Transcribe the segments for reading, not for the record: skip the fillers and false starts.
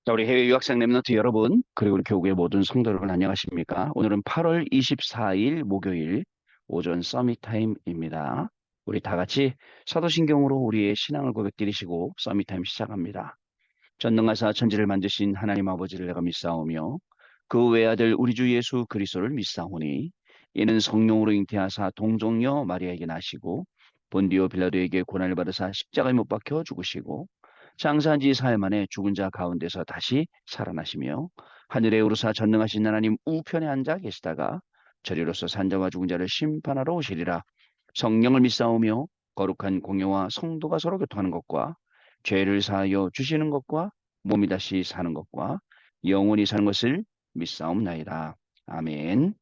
자, 우리 해외 유학생 랩런트 여러분, 그리고 우리 교국의 모든 성도 여러분 안녕하십니까? 오늘은 8월 24일 목요일 오전 서밋 타임입니다. 우리 다 같이 사도신경으로 우리의 신앙을 고백드리시고 서밋 타임 시작합니다. 전능하사 천지를 만드신 하나님 아버지를 내가 믿사오며 그 외아들 우리 주 예수 그리스도를 믿사오니 이는 성령으로 잉태하사 동정녀 마리아에게 나시고 본디오 빌라도에게 고난을 받으사 십자가에 못 박혀 죽으시고 장사한 지 사흘 만에 죽은 자 가운데서 다시 살아나시며 하늘에 오르사 전능하신 하나님 우편에 앉아 계시다가 저리로서 산자와 죽은 자를 심판하러 오시리라. 성령을 믿사오며 거룩한 공예와 성도가 서로 교통하는 것과 죄를 사하여 주시는 것과 몸이 다시 사는 것과 영원히 사는 것을 믿사옵나이다. 아멘.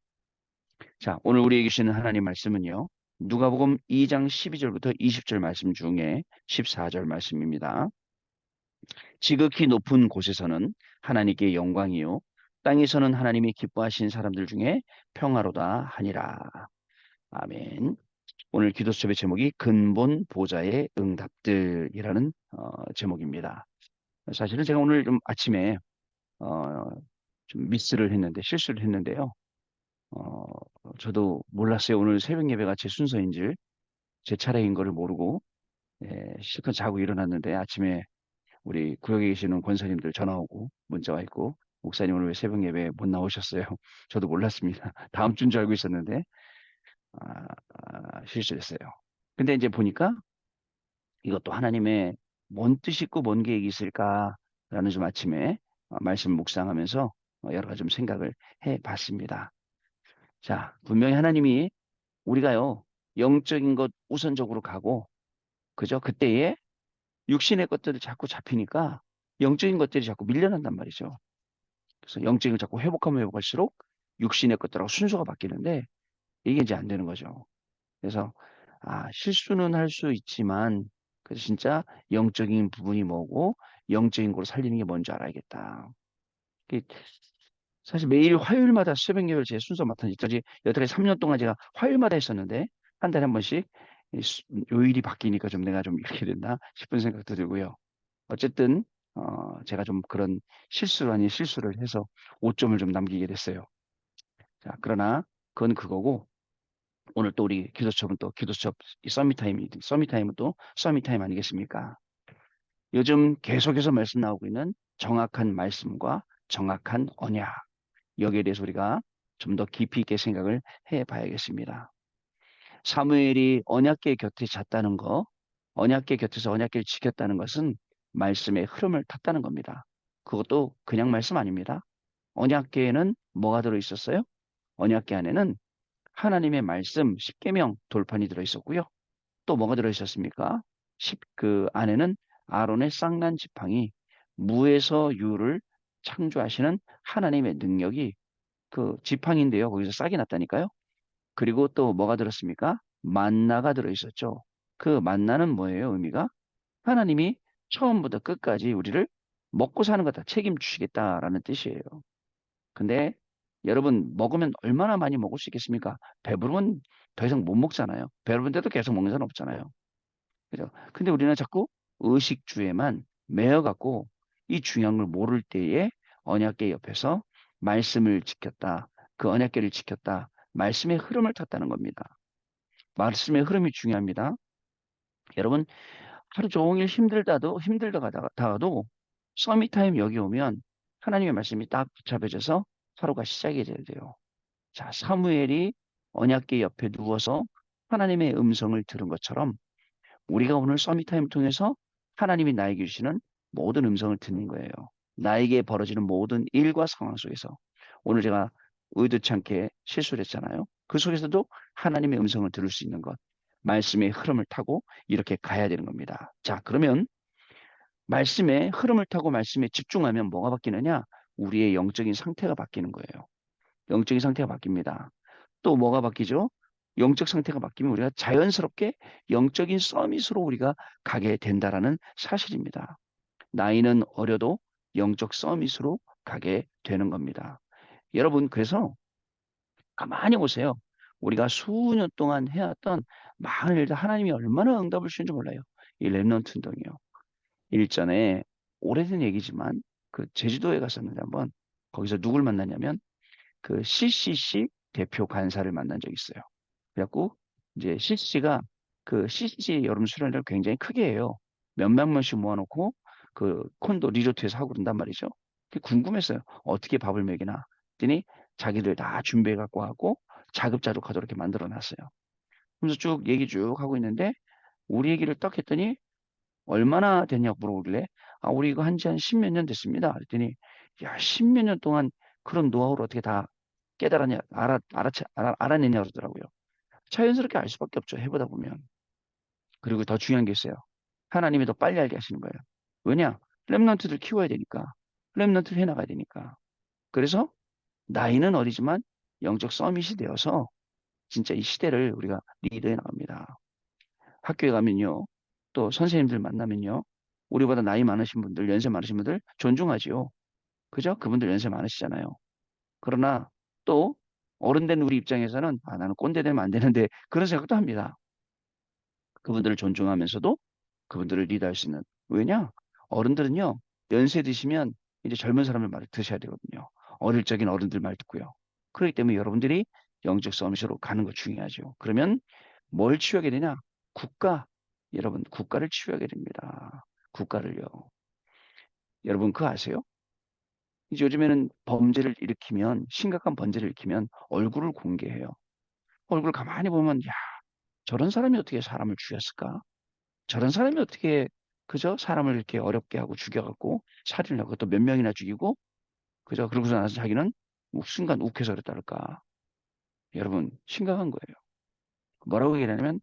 자, 오늘 우리에게 주시는 하나님 말씀은요. 누가복음 2장 12절부터 20절 말씀 중에 14절 말씀입니다. 지극히 높은 곳에서는 하나님께 영광이요 땅에서는 하나님이 기뻐하신 사람들 중에 평화로다 하니라. 아멘. 오늘 기도 수업의 제목이 근본 보좌의 응답들이라는 제목입니다. 사실은 제가 오늘 좀 아침에 어, 좀 미스를 했는데 실수를 했는데요. 어, 저도 몰랐어요. 오늘 새벽 예배가 제 순서인 줄, 제 차례인 거를 모르고 실컷 자고 일어났는데 아침에 우리 구역에 계시는 권사님들 전화 오고 문자 와 있고 목사님 오늘 왜 새벽 예배 못 나오셨어요? 저도 몰랐습니다. 다음 주인 줄 알고 있었는데 실수했어요. 근데 이제 보니까 이것도 하나님의 뭔 뜻이 있고 뭔 계획이 있을까라는 좀 아침에 말씀 묵상하면서 여러 가지 좀 생각을 해 봤습니다. 자, 분명히 하나님이 우리가요, 영적인 것 우선적으로 가고, 그죠? 그때에 육신의 것들을 자꾸 잡히니까 영적인 것들이 자꾸 밀려난단 말이죠. 그래서 영적인 걸 자꾸 회복하면 회복할수록 육신의 것들하고 순서가 바뀌는데 이게 이제 안 되는 거죠. 그래서 실수는 할 수 있지만 그래서 진짜 영적인 부분이 뭐고 영적인 걸 살리는 게 뭔지 알아야겠다. 그 사실 매일 화요일마다 새벽 예배를 제 순서 맡은 지까지 여태까지 3년 동안 제가 화요일마다 했었는데 한 달에 한 번씩 요일이 바뀌니까 좀 내가 좀 이렇게 된다 싶은 생각도 들고요. 어쨌든 제가 좀 그런 실수를 아닌 실수를 해서 5점을 좀 남기게 됐어요. 자, 그러나 그건 그거고 오늘 또 우리 기도처럼 또 기도처 이 서밋타임은 또 서밋타임 아니겠습니까? 요즘 계속해서 말씀 나오고 있는 정확한 말씀과 정확한 언약 여기에 대해서 우리가 좀 더 깊이 있게 생각을 해 봐야겠습니다. 사무엘이 언약궤 곁에 잤다는 거, 언약궤 곁에서 언약궤를 지켰다는 것은 말씀의 흐름을 탔다는 겁니다. 그것도 그냥 말씀 아닙니다. 언약궤에는 뭐가 들어 있었어요? 언약궤 안에는 하나님의 말씀 10계명 돌판이 들어 있었고요. 또 뭐가 들어 있었습니까? 그 안에는 아론의 쌍난 지팡이, 무에서 유를 창조하시는 하나님의 능력이 그 지팡인데요. 거기서 싹이 났다니까요. 그리고 또 뭐가 들었습니까? 만나가 들어있었죠. 그 만나는 뭐예요? 의미가 하나님이 처음부터 끝까지 우리를 먹고 사는 거 다 책임지시겠다라는 뜻이에요. 근데 여러분 먹으면 얼마나 많이 먹을 수 있겠습니까? 배부르면 더 이상 못 먹잖아요. 배부른데도 계속 먹는 사람 없잖아요. 그죠? 근데 우리는 자꾸 의식주에만 매여갖고 이 중요한 걸 모를 때에 언약궤 옆에서 말씀을 지켰다. 그 언약궤를 지켰다. 말씀의 흐름을 탔다는 겁니다. 말씀의 흐름이 중요합니다. 여러분, 하루 종일 힘들다가도 서밋타임 여기 오면 하나님의 말씀이 딱 붙잡혀져서 하루가 시작이 돼요. 자, 사무엘이 언약궤 옆에 누워서 하나님의 음성을 들은 것처럼 우리가 오늘 서밋타임을 통해서 하나님이 나에게 주시는 모든 음성을 듣는 거예요. 나에게 벌어지는 모든 일과 상황 속에서 오늘 제가 의도치 않게 실수를 했잖아요. 그 속에서도 하나님의 음성을 들을 수 있는 것, 말씀의 흐름을 타고 이렇게 가야 되는 겁니다. 자, 그러면 말씀의 흐름을 타고 말씀에 집중하면 뭐가 바뀌느냐? 우리의 영적인 상태가 바뀌는 거예요. 영적인 상태가 바뀝니다. 또 뭐가 바뀌죠? 영적 상태가 바뀌면 우리가 자연스럽게 영적인 서밋으로 우리가 가게 된다라는 사실입니다. 나이는 어려도 영적 서밋으로 가게 되는 겁니다. 여러분, 그래서 가만히 보세요. 우리가 수년 동안 해왔던 많은 일들 하나님이 얼마나 응답을 주는지 몰라요. 이 랩넌트 운동이요. 일전에 오래된 얘기지만 그 그 제주도에 갔었는데 한번 거기서 누굴 만났냐면 그 CCC 대표 간사를 만난 적이 있어요. 그래갖고 이제 CCC가 그 CCC 여름 수련회를 굉장히 크게 해요. 몇백 명씩 모아놓고 그 콘도 리조트에서 하고 그런단 말이죠. 그게 궁금했어요. 어떻게 밥을 먹이나. 했더니 자기들 다 준비해 갖고 하고 자급자족하도록 이렇게 만들어 놨어요. 그래서 쭉 얘기 쭉 하고 있는데 우리 얘기를 딱 했더니 얼마나 됐냐고 물어보길래 아, 우리 이거 한지 한 십몇 년 됐습니다. 그랬더니 야, 십몇 년 동안 그런 노하우를 어떻게 다 깨달았냐, 알아내냐 그러더라고요. 자연스럽게 알 수밖에 없죠. 해보다 보면. 그리고 더 중요한 게 있어요. 하나님이 더 빨리 알게 하시는 거예요. 왜냐? 렘넌트들 키워야 되니까. 렘넌트를 해나가야 되니까. 그래서 나이는 어리지만 영적 서밋이 되어서 진짜 이 시대를 우리가 리드해 나갑니다. 학교에 가면요. 또 선생님들 만나면요. 우리보다 나이 많으신 분들, 연세 많으신 분들 존중하지요. 그죠? 그분들 연세 많으시잖아요. 그러나 또 어른 된 우리 입장에서는 아, 나는 꼰대 되면 안 되는데 그런 생각도 합니다. 그분들을 존중하면서도 그분들을 리드할 수 있는. 왜냐? 어른들은요. 연세 드시면 이제 젊은 사람들 말을 드셔야 되거든요. 어릴 적인 어른들 말 듣고요. 그렇기 때문에 여러분들이 영적 서밋으로 가는 거 중요하죠. 그러면 뭘 치유하게 되냐? 국가. 여러분, 국가를 치유하게 됩니다. 국가를요. 여러분, 그거 아세요? 이제 요즘에는 범죄를 일으키면, 심각한 범죄를 일으키면 얼굴을 공개해요. 얼굴 가만히 보면, 야, 저런 사람이 어떻게 사람을 죽였을까? 저런 사람이 어떻게, 그죠? 사람을 이렇게 어렵게 하고 죽여갖고 살인을 하고 또 몇 명이나 죽이고, 그죠? 그러고서 나서 자기는 순간 욱해서 그랬다랄까. 여러분, 심각한 거예요. 뭐라고 얘기하냐면,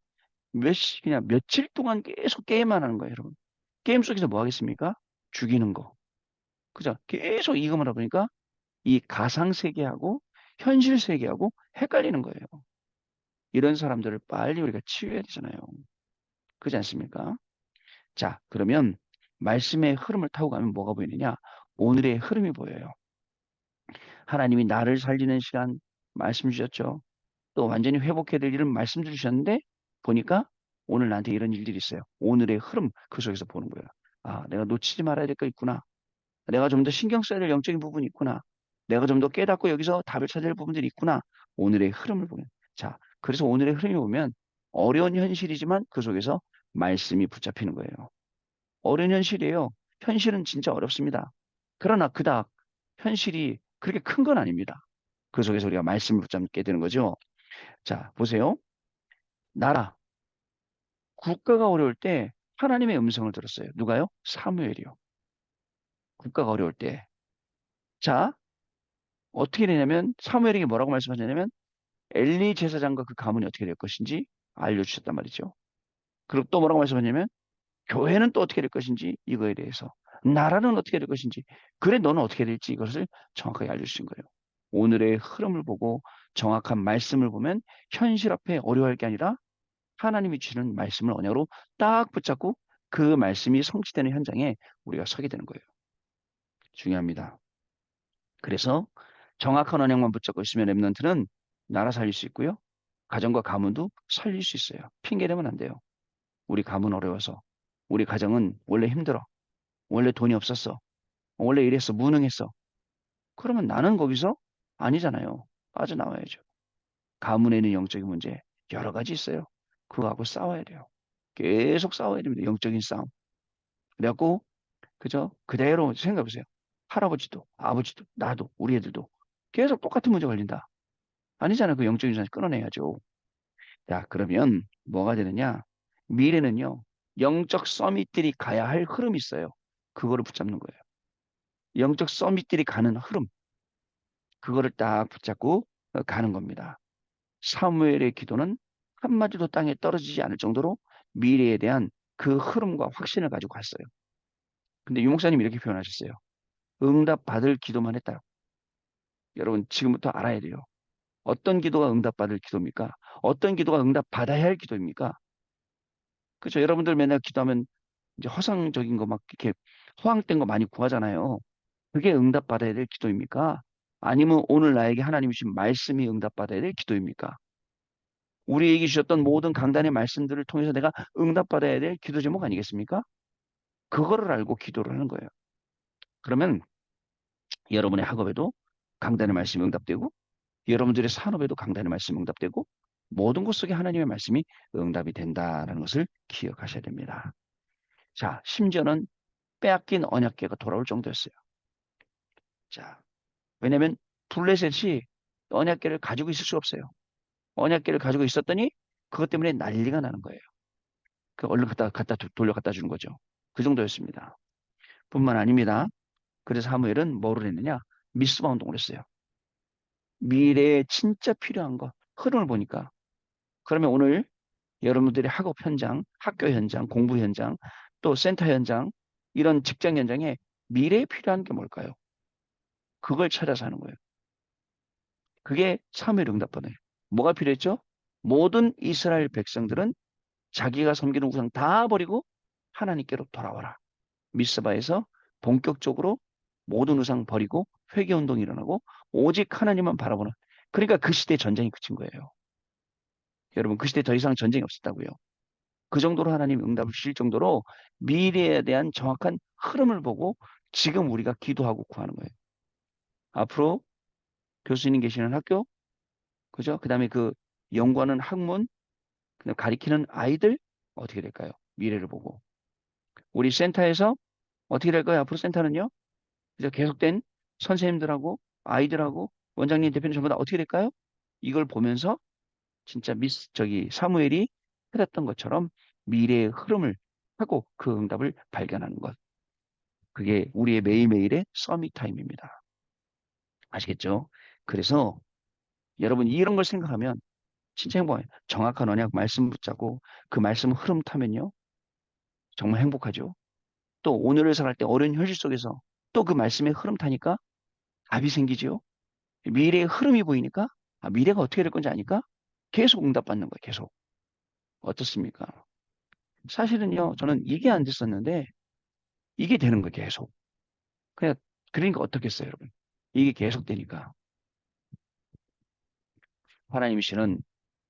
그냥 며칠 동안 계속 게임만 하는 거예요, 여러분. 게임 속에서 뭐 하겠습니까? 죽이는 거. 그죠? 계속 이것만 하다 보니까 이 가상 세계하고 현실 세계하고 헷갈리는 거예요. 이런 사람들을 빨리 우리가 치유해야 되잖아요. 그렇지 않습니까? 자, 그러면 말씀의 흐름을 타고 가면 뭐가 보이느냐? 오늘의 흐름이 보여요. 하나님이 나를 살리는 시간 말씀 주셨죠. 또 완전히 회복해야 될 일은 말씀 주셨는데 보니까 오늘 나한테 이런 일들이 있어요. 오늘의 흐름 그 속에서 보는 거예요. 아, 내가 놓치지 말아야 될 거 있구나. 내가 좀 더 신경 써야 될 영적인 부분이 있구나. 내가 좀 더 깨닫고 여기서 답을 찾아야 될 부분들이 있구나. 오늘의 흐름을 보면. 자, 그래서 오늘의 흐름이 보면 어려운 현실이지만 그 속에서 말씀이 붙잡히는 거예요. 어려운 현실이에요. 현실은 진짜 어렵습니다. 그러나 그닥 현실이 그렇게 큰 건 아닙니다. 그 속에서 우리가 말씀을 붙잡게 되는 거죠. 자, 보세요. 나라, 국가가 어려울 때 하나님의 음성을 들었어요. 누가요? 사무엘이요. 국가가 어려울 때. 자, 어떻게 되냐면 사무엘에게 뭐라고 말씀하셨냐면 엘리 제사장과 그 가문이 어떻게 될 것인지 알려주셨단 말이죠. 그리고 또 뭐라고 말씀하냐면 교회는 또 어떻게 될 것인지 이거에 대해서 나라는 어떻게 될 것인지 그래 너는 어떻게 될지 이것을 정확하게 알려주신 거예요. 오늘의 흐름을 보고 정확한 말씀을 보면 현실 앞에 어려워할 게 아니라 하나님이 주시는 말씀을 언약으로 딱 붙잡고 그 말씀이 성취되는 현장에 우리가 서게 되는 거예요. 중요합니다. 그래서 정확한 언약만 붙잡고 있으면 랩런트는 나라 살릴 수 있고요. 가정과 가문도 살릴 수 있어요. 핑계대면 안 돼요. 우리 가문 어려워서. 우리 가정은 원래 힘들어. 원래 돈이 없었어. 원래 이랬어. 무능했어. 그러면 나는 거기서 아니잖아요. 빠져나와야죠. 가문에는 영적인 문제 여러 가지 있어요. 그거하고 싸워야 돼요. 계속 싸워야 됩니다. 영적인 싸움. 그래갖고 그죠? 그대로 생각해 보세요. 할아버지도 아버지도 나도 우리 애들도 계속 똑같은 문제 걸린다. 아니잖아요. 그 영적인 자를 끊어내야죠. 자, 그러면 뭐가 되느냐? 미래는요. 영적 서밋들이 가야 할 흐름이 있어요. 그거를 붙잡는 거예요. 영적 서밋들이 가는 흐름. 그거를 딱 붙잡고 가는 겁니다. 사무엘의 기도는 한마디도 땅에 떨어지지 않을 정도로 미래에 대한 그 흐름과 확신을 가지고 갔어요. 근데 유목사님 이렇게 표현하셨어요. 응답 받을 기도만 했다. 여러분 지금부터 알아야 돼요. 어떤 기도가 응답받을 기도입니까? 어떤 기도가 응답받아야 할 기도입니까? 그렇죠. 여러분들 맨날 기도하면 이제 허상적인 거 막 이렇게 허황된 거 많이 구하잖아요. 그게 응답받아야 될 기도입니까? 아니면 오늘 나에게 하나님이 주신 말씀이 응답받아야 될 기도입니까? 우리에게 주셨던 모든 강단의 말씀들을 통해서 내가 응답받아야 될 기도 제목 아니겠습니까? 그거를 알고 기도를 하는 거예요. 그러면 여러분의 학업에도 강단의 말씀이 응답되고 여러분들의 산업에도 강단의 말씀이 응답되고 모든 것 속에 하나님의 말씀이 응답이 된다라는 것을 기억하셔야 됩니다. 자, 심지어는 빼앗긴 언약궤가 돌아올 정도였어요. 자, 왜냐하면 블레셋이 언약궤를 가지고 있을 수 없어요. 언약궤를 가지고 있었더니 그것 때문에 난리가 나는 거예요. 그 얼른 돌려 갖다 주는 거죠. 그 정도였습니다. 뿐만 아닙니다. 그래서 사무엘은 뭐를 했느냐? 미스바 운동을 했어요. 미래에 진짜 필요한 거, 흐름을 보니까. 그러면 오늘 여러분들의 학업 현장, 학교 현장, 공부 현장, 또 센터 현장, 이런 직장 현장에 미래에 필요한 게 뭘까요? 그걸 찾아서 하는 거예요. 그게 사무엘 응답받아요. 뭐가 필요했죠? 모든 이스라엘 백성들은 자기가 섬기는 우상 다 버리고 하나님께로 돌아와라. 미스바에서 본격적으로 모든 우상 버리고 회개 운동이 일어나고 오직 하나님만 바라보는. 그러니까 그 시대에 전쟁이 그친 거예요. 여러분 그 시대에 더 이상 전쟁이 없었다고요. 그 정도로 하나님 응답을 주실 정도로 미래에 대한 정확한 흐름을 보고 지금 우리가 기도하고 구하는 거예요. 앞으로 교수님 계시는 학교, 그죠? 그다음에 그 연구하는 학문, 그다음에 가리키는 아이들 어떻게 될까요? 미래를 보고 우리 센터에서 어떻게 될까요? 앞으로 센터는요? 그죠? 계속된 선생님들하고 아이들하고 원장님 대표님 전부 다 어떻게 될까요? 이걸 보면서 진짜 저기 사무엘이 해냈던 것처럼 미래의 흐름을 하고 그 응답을 발견하는 것. 그게 우리의 매일매일의 서밋 타임입니다. 아시겠죠? 그래서 여러분 이런 걸 생각하면 진짜 행복해요. 정확한 언약 말씀 붙잡고 그 말씀 흐름 타면요. 정말 행복하죠. 또 오늘을 살아갈 때 어려운 현실 속에서 또 그 말씀의 흐름 타니까 답이 생기죠. 미래의 흐름이 보이니까 미래가 어떻게 될 건지 아니까 계속 응답받는 거예요. 계속. 어떻습니까? 사실은요. 저는 이게 안 됐었는데 이게 되는 거예요. 계속. 그냥 그러니까 어떻겠어요, 여러분? 이게 계속 되니까 하나님이시는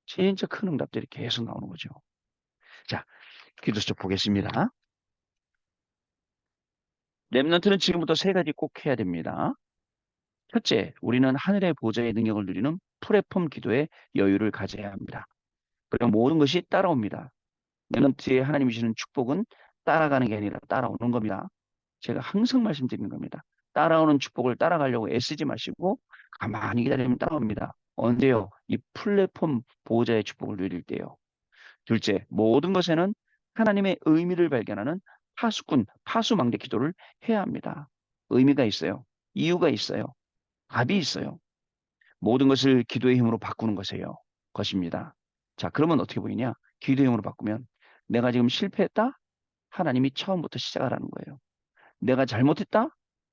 진짜 큰 응답들이 계속 나오는 거죠. 자, 기도 쪽 보겠습니다. 렘넌트는 지금부터 세 가지 꼭 해야 됩니다. 첫째, 우리는 하늘의 보좌의 능력을 누리는 플랫폼 기도의 여유를 가져야 합니다. 그리고 모든 것이 따라옵니다. 렘넌트의 하나님이 주시는 축복은 따라가는 게 아니라 따라오는 겁니다. 제가 항상 말씀드리는 겁니다. 따라오는 축복을 따라가려고 애쓰지 마시고 가만히 기다리면 따라옵니다. 언제요? 이 플랫폼 보호자의 축복을 누릴 때요. 둘째, 모든 것에는 하나님의 의미를 발견하는 파수꾼, 파수망대 기도를 해야 합니다. 의미가 있어요. 이유가 있어요. 답이 있어요. 모든 것을 기도의 힘으로 바꾸는 것입니다. 자, 그러면 어떻게 보이냐? 기도의 힘으로 바꾸면 내가 지금 실패했다? 하나님이 처음부터 시작하라는 거예요. 내가 잘못했다?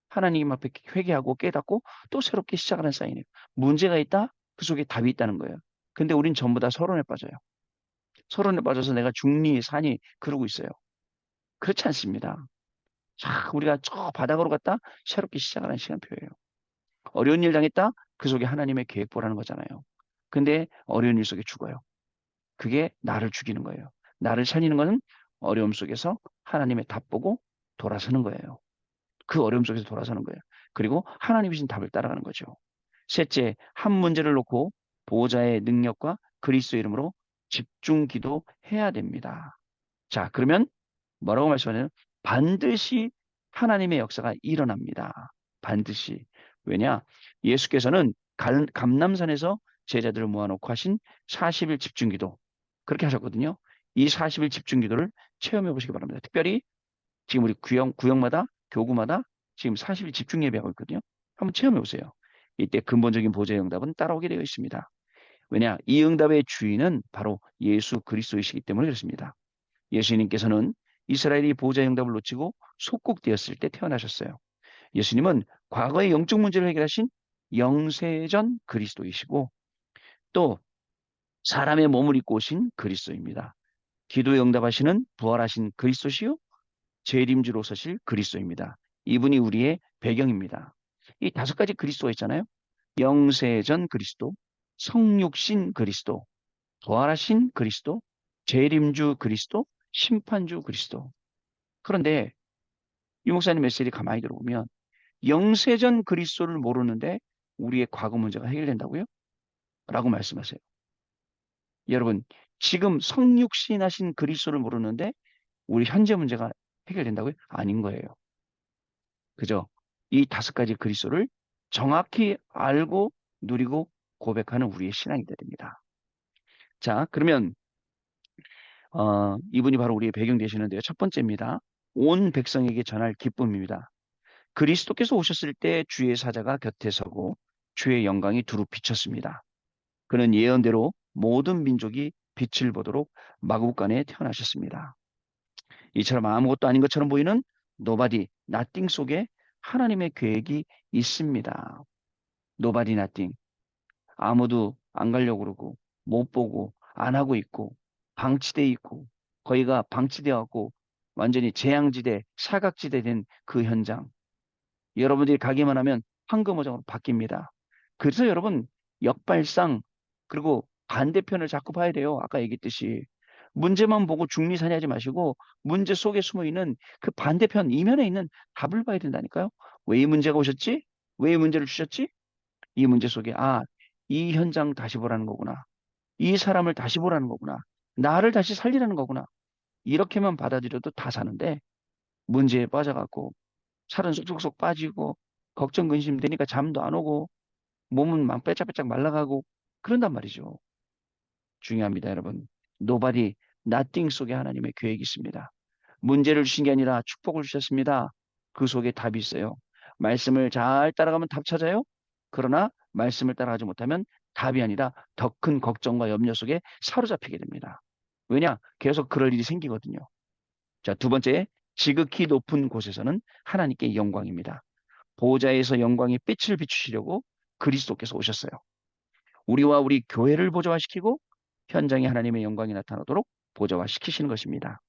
하나님 앞에 회개하고 깨닫고 또 새롭게 시작하는 사인이에요. 문제가 있다? 그 속에 답이 있다는 거예요. 근데 우린 전부 다 서론에 빠져요. 서론에 빠져서 내가 중리, 산이 그러고 있어요. 그렇지 않습니다. 자, 우리가 저 바닥으로 갔다 새롭게 시작하는 시간표예요. 어려운 일 당했다? 그 속에 하나님의 계획보라는 거잖아요. 근데 어려운 일 속에 죽어요. 그게 나를 죽이는 거예요. 나를 살리는 것은 어려움 속에서 하나님의 답 보고 돌아서는 거예요. 그 어려움 속에서 돌아서는 거예요. 그리고 하나님이 주신 답을 따라가는 거죠. 셋째, 한 문제를 놓고 보호자의 능력과 그리스도 이름으로 집중 기도해야 됩니다. 자, 그러면 뭐라고 말씀하냐면 반드시 하나님의 역사가 일어납니다. 반드시. 왜냐? 예수께서는 감남산에서 제자들을 모아놓고 하신 40일 집중기도 그렇게 하셨거든요. 이 40일 집중기도를 체험해 보시기 바랍니다. 특별히 지금 우리 구역마다 교구마다 지금 40일 집중 예배하고 있거든요. 한번 체험해 보세요. 이때 근본적인 보좌의 응답은 따라오게 되어 있습니다. 왜냐? 이 응답의 주인은 바로 예수 그리스도이시기 때문에 그렇습니다. 예수님께서는 이스라엘이 보좌의 응답을 놓치고 속국되었을 때 태어나셨어요. 예수님은 과거의 영적 문제를 해결하신 영세전 그리스도이시고 또 사람의 몸을 입고 오신 그리스도입니다. 기도에 응답하시는 부활하신 그리스도시요 재림주로 서실 그리스도입니다. 이분이 우리의 배경입니다. 이 다섯 가지 그리스도가 있잖아요. 영세전 그리스도, 성육신 그리스도, 부활하신 그리스도, 재림주 그리스도, 심판주 그리스도. 그런데 이 목사님 메시지 가만히 들어보면 영세전 그리스도를 모르는데 우리의 과거 문제가 해결된다고요? 라고 말씀하세요. 여러분, 지금 성육신하신 그리스도를 모르는데 우리 현재 문제가 해결된다고요? 아닌 거예요. 그죠? 이 다섯 가지 그리스도를 정확히 알고 누리고 고백하는 우리의 신앙이 됩니다. 자, 그러면 이분이 바로 우리의 배경 되시는데요. 첫 번째입니다. 온 백성에게 전할 기쁨입니다. 그리스도께서 오셨을 때 주의 사자가 곁에 서고 주의 영광이 두루 비쳤습니다. 그는 예언대로 모든 민족이 빛을 보도록 마구간에 태어나셨습니다. 이처럼 아무것도 아닌 것처럼 보이는 nobody, nothing 속에 하나님의 계획이 있습니다. nobody, nothing. 아무도 안 가려고 그러고 못 보고 안 하고 있고 방치돼 있고 거기가 방치되어 갖고 완전히 재앙지대, 사각지대 된 그 현장. 여러분들이 가기만 하면 황금어장으로 바뀝니다. 그래서 여러분 역발상 그리고 반대편을 자꾸 봐야 돼요. 아까 얘기했듯이 문제만 보고 중리사니하지 마시고 문제 속에 숨어 있는 그 반대편 이면에 있는 답을 봐야 된다니까요. 왜 이 문제가 오셨지? 왜 이 문제를 주셨지? 이 문제 속에 이 현장 다시 보라는 거구나. 이 사람을 다시 보라는 거구나. 나를 다시 살리라는 거구나. 이렇게만 받아들여도 다 사는데 문제에 빠져갖고 살은 쏙쏙쏙 빠지고 걱정 근심 되니까 잠도 안 오고 몸은 막 빼짝빼짝 말라가고 그런단 말이죠. 중요합니다, 여러분. Nobody, nothing 속에 하나님의 계획이 있습니다. 문제를 주신 게 아니라 축복을 주셨습니다. 그 속에 답이 있어요. 말씀을 잘 따라가면 답 찾아요. 그러나 말씀을 따라가지 못하면 답이 아니라 더 큰 걱정과 염려 속에 사로잡히게 됩니다. 왜냐? 계속 그럴 일이 생기거든요. 자, 두 번째, 지극히 높은 곳에서는 하나님께 영광입니다. 보좌에서 영광의 빛을 비추시려고 그리스도께서 오셨어요. 우리와 우리 교회를 보좌화시키고 현장에 하나님의 영광이 나타나도록 보좌화시키시는 것입니다.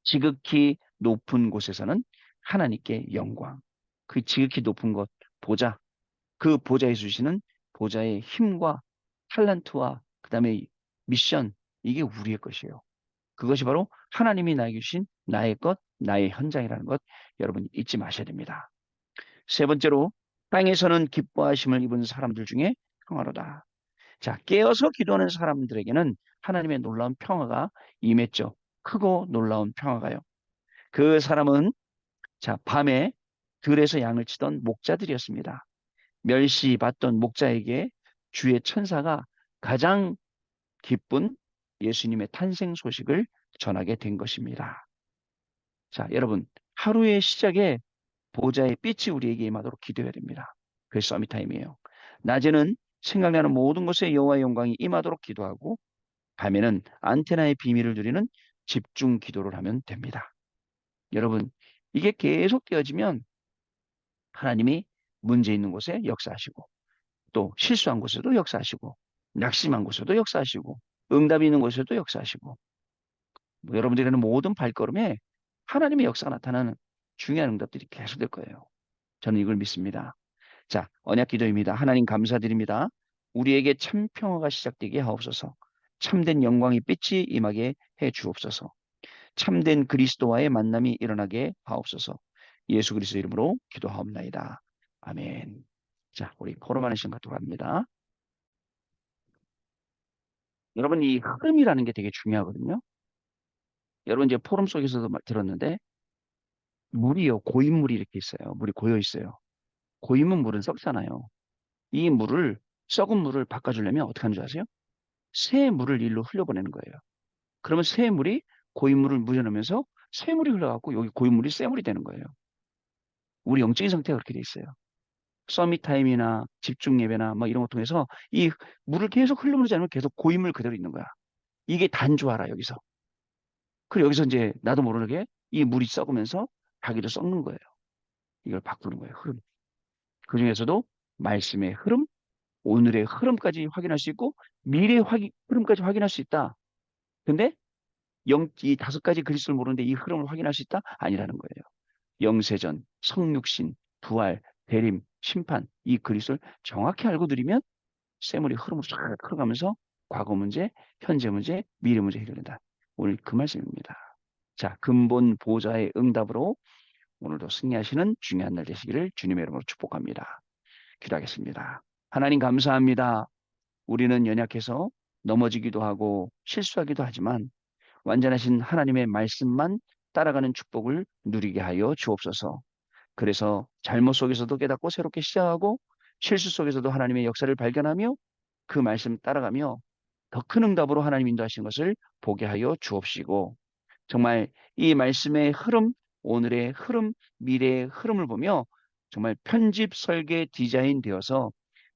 지극히 높은 곳에서는 하나님께 영광. 그 지극히 높은 곳, 보좌. 그 보좌에 주시는 보좌의 힘과 탤런트와 그다음에 미션. 이게 우리의 것이에요. 그것이 바로 하나님이 나에게 주신 나의 것, 나의 현장이라는 것 여러분 잊지 마셔야 됩니다. 세 번째로 땅에서는 기뻐하심을 입은 사람들 중에 평화로다. 자, 깨어서 기도하는 사람들에게는 하나님의 놀라운 평화가 임했죠. 크고 놀라운 평화가요. 그 사람은 자, 밤에 들에서 양을 치던 목자들이었습니다. 멸시받던 목자에게 주의 천사가 가장 기쁜 예수님의 탄생 소식을 전하게 된 것입니다. 자, 여러분, 하루의 시작에 보좌의 빛이 우리에게 임하도록 기도해야 됩니다. 그게 서밋타임이에요. 낮에는 생각나는 모든 것에 여호와의 영광이 임하도록 기도하고 밤에는 안테나의 비밀을 누리는 집중 기도를 하면 됩니다. 여러분, 이게 계속 되어지면 하나님이 문제 있는 곳에 역사하시고 또 실수한 곳에도 역사하시고 낙심한 곳에도 역사하시고 응답이 있는 곳에도 역사하시고 뭐 여러분들이 하는 모든 발걸음에 하나님의 역사가 나타나는 중요한 응답들이 계속될 거예요. 저는 이걸 믿습니다. 자, 언약 기도입니다. 하나님 감사드립니다. 우리에게 참 평화가 시작되게 하옵소서. 참된 영광의 빛이 임하게 해 주옵소서. 참된 그리스도와의 만남이 일어나게 하옵소서. 예수 그리스도 이름으로 기도하옵나이다. 아멘. 자, 우리 포럼하는 시간 갖도록 합니다. 여러분, 이 흐름이라는 게 되게 중요하거든요. 여러분, 이제 포럼 속에서도 들었는데, 물이요, 고인물이 이렇게 있어요. 물이 고여 있어요. 고이면 물은 썩잖아요. 이 물을, 썩은 물을 바꿔주려면 어떻게 하는 줄 아세요? 새 물을 일로 흘려보내는 거예요. 그러면 새 물이 고인물을 묻어넣으면서 새 물이 흘러가고 여기 고인물이 새 물이 되는 거예요. 우리 영적인 상태가 그렇게 돼 있어요. 서밋 타임이나 집중 예배나 뭐 이런 거 통해서 이 물을 계속 흘러보내지 않으면 계속 고인물 그대로 있는 거야. 이게 단조하라 여기서. 그리고 여기서 이제 나도 모르게 이 물이 썩으면서 자기도 썩는 거예요. 이걸 바꾸는 거예요. 흐름. 그 중에서도 말씀의 흐름, 오늘의 흐름까지 확인할 수 있고 미래의 흐름까지 확인할 수 있다. 근데 이 다섯 가지 그리스도를 모르는데 이 흐름을 확인할 수 있다? 아니라는 거예요. 영세전, 성육신, 부활, 대림, 심판 이 그리스도를 정확히 알고 들이면 쇠물이 흐름으로 쫙 흘러가면서 과거 문제, 현재 문제, 미래 문제 해결된다. 오늘 그 말씀입니다. 자, 근본 보좌의 응답으로 오늘도 승리하시는 중요한 날 되시기를 주님의 이름으로 축복합니다. 기도하겠습니다. 하나님 감사합니다. 우리는 연약해서 넘어지기도 하고 실수하기도 하지만 완전하신 하나님의 말씀만 따라가는 축복을 누리게 하여 주옵소서. 그래서 잘못 속에서도 깨닫고 새롭게 시작하고 실수 속에서도 하나님의 역사를 발견하며 그 말씀 따라가며 더 큰 응답으로 하나님 인도하신 것을 보게 하여 주옵시고 정말 이 말씀의 흐름, 오늘의 흐름, 미래의 흐름을 보며 정말 편집, 설계, 디자인 되어서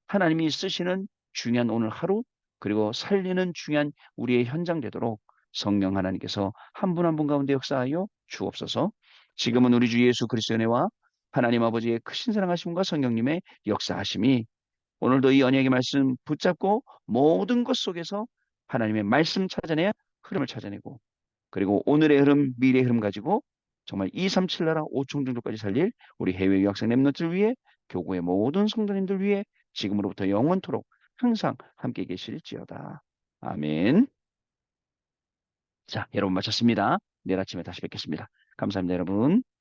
하나님이 쓰시는 중요한 오늘 하루, 그리고 살리는 중요한 우리의 현장 되도록 성령 하나님께서 한 분 한 분 가운데 역사하여 주옵소서. 지금은 우리 주 예수 그리스도의 은혜와 하나님 아버지의 크신 사랑하심과 성령님의 역사하심이 오늘도 이 언약의 말씀 붙잡고 모든 것 속에서 하나님의 말씀 찾아내야 흐름을 찾아내고 그리고 오늘의 흐름, 미래의 흐름 가지고 정말 237 나라 5천 종족까지 살릴 우리 해외 유학생 랩런트를 위해 교구의 모든 성도님들 위해 지금으로부터 영원토록 항상 함께 계실지어다. 아멘. 자, 여러분 마쳤습니다. 내일 아침에 다시 뵙겠습니다. 감사합니다, 여러분.